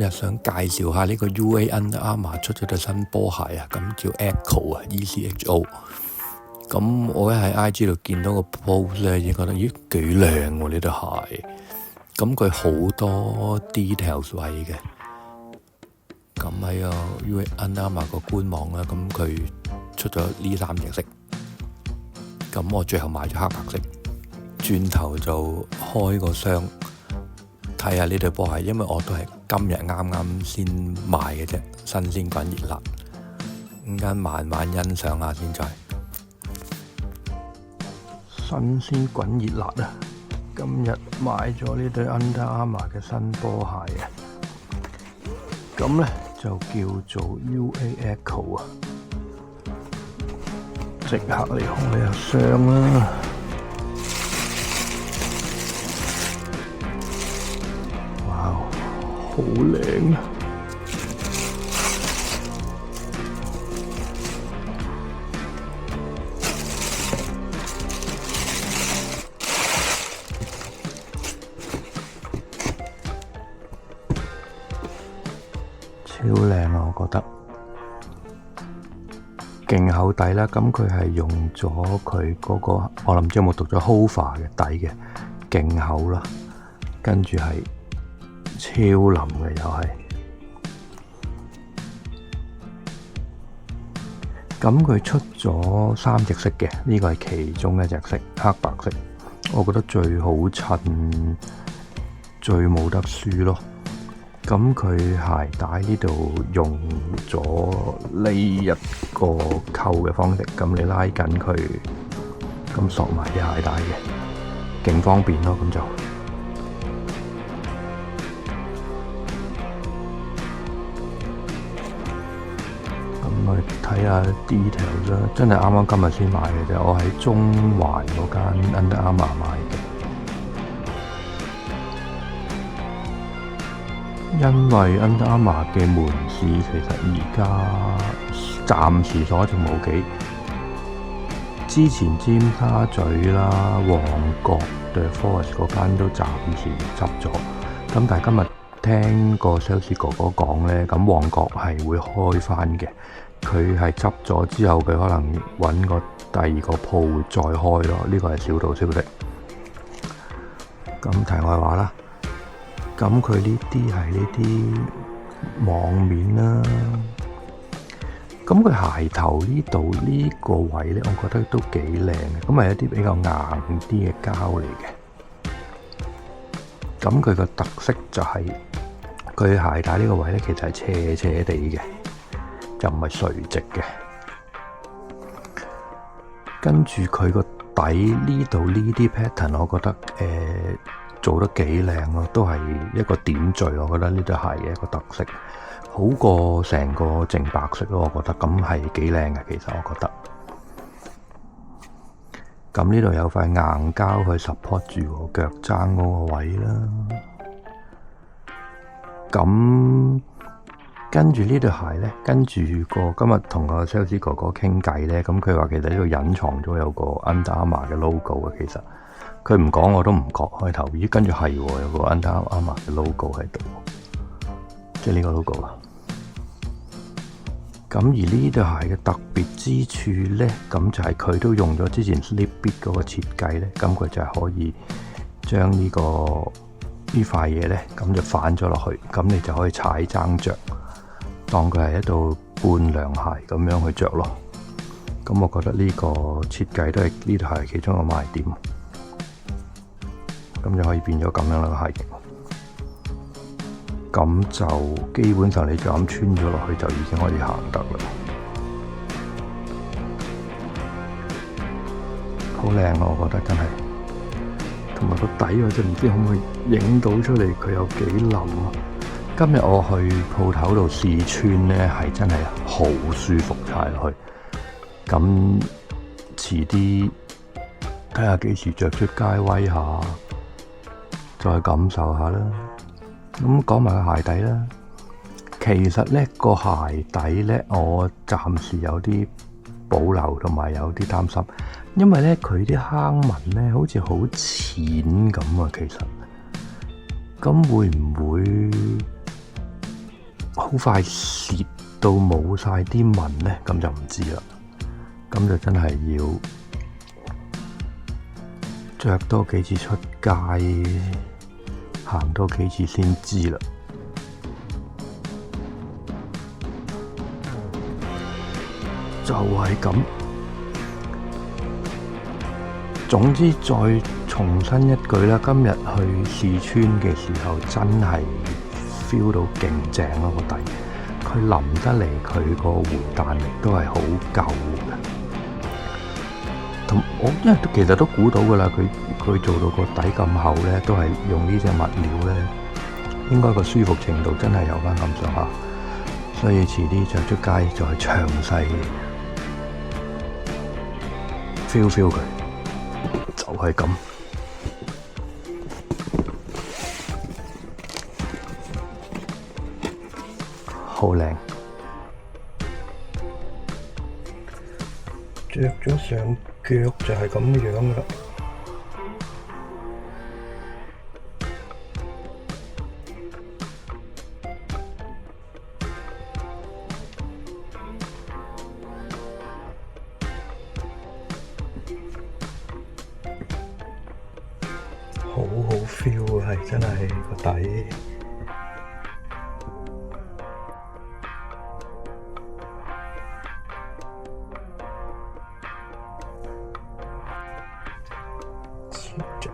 日想介紹下呢個 UA Under Armour 出咗對新波鞋啊，咁叫 Echo 啊 ，ECHO。咁我喺 IG 度見到個 post 咧，已經覺得咦幾靚喎呢對鞋。咁佢好多 details 位嘅。咁喺個 UA Under Armour 個官網啦，咁佢出咗呢3隻色。咁我最後買咗黑白色。轉頭就開個箱睇下呢對波鞋，因為我都係今日啱啱先買嘅啫，新鮮滾熱辣，陣間慢慢欣賞下先再。新鮮滾熱辣啊！今日買咗呢對 Under Armour 嘅新波鞋啊，咁咧就叫做 UA Echo 啊，即刻嚟開下箱啦！好靚啊！超靚啊！我覺得勁厚底啦，咁佢係用咗佢嗰個，我唔知有冇讀咗 Hofa 嘅底嘅，勁厚啦，跟住係超腍嘅又係，咁佢出咗3隻色嘅，呢個係其中一隻色，黑白色，我覺得最好襯，最冇得輸咯。咁佢鞋帶呢度用咗呢一個扣嘅方式，咁你拉緊佢，咁索埋啲鞋帶嘅，勁方便咯，咁就。去睇下 details 啦，真係啱啱今日先買嘅啫，我喺中環嗰間 Under Armour 買嘅。因為 Under Armour 嘅門市其實而家暫時所剩無幾，之前尖沙咀啦、旺角 The Forest 嗰間都暫時執咗，咁但係今日聽個 sales 哥哥講咧，咁旺角係會開返嘅。佢係執咗之後，佢可能揾個第二個鋪再開咯。呢個係小道消息。咁題外話啦，咁佢呢啲係呢啲網面啦。咁佢鞋頭呢度呢個位咧，我覺得都幾靚嘅。咁係一啲比較硬啲嘅膠嚟嘅。咁佢個特色就係佢鞋帶呢個位咧，其實係斜斜地嘅。又唔係垂直嘅，跟住佢個底呢度呢啲 pattern， 我覺得做得幾靚咯，都係一個點綴，我覺得呢對鞋嘅一個特色，好過成個淨白色咯，我覺得咁係幾靚嘅，其實我覺得。咁呢度有塊硬膠去 support 住個腳踭嗰個位啦，咁。跟住呢對鞋咧，跟住今日同個 sales 哥哥傾偈咧，咁佢話其實呢度隱藏咗有個 Under Armour 嘅 logo 嘅，其實佢唔講我都唔覺開頭，咦跟住係有個 Under Armour 嘅 logo 喺度，即係呢個 logo 啊。咁而呢對鞋嘅特別之處咧，咁就係佢都用咗之前 Slipbeat 嗰個設計咧，咁佢就係可以將呢塊嘢咧，咁就反咗落去，咁你就可以踩踭着。當佢係一對半涼鞋咁樣去着咯，咁我覺得呢個設計都係呢對鞋其中一個賣點，咁就可以變咗咁樣啦個鞋型，咁就基本上你就咁穿咗落去就已經可以行得啦，好靚啊！我覺得真係，同埋個底我真唔知可唔可以影到出嚟，佢有幾腍啊！今日我去鋪頭度試穿咧，係真係好舒服踩落去。咁遲啲睇下幾時着出街威下，再感受下啦。咁講埋個鞋底啦，其實咧個鞋底咧，我暫時有啲保留同埋有啲擔心，因為咧佢啲坑紋咧好似好淺咁啊。其實咁會唔會好快蝕到冇晒啲紋呢，咁就唔知啦。咁就真係要着多幾次出街，行多幾次先知啦。就係咁。總之再重申一句啦，今日去試穿嘅時候真係 feel 到勁正咯個底，佢淋得嚟佢個回彈力都係好夠嘅。同我因為其實都估到噶啦，佢做到個底咁厚咧，都係用呢隻物料咧，應該個舒服程度真係有翻咁上下，所以遲啲着出街再詳細feel 佢。就係咁，好靚，着咗上腳就係咁樣噶啦。好好 feel 啊，係真係個底。切咗。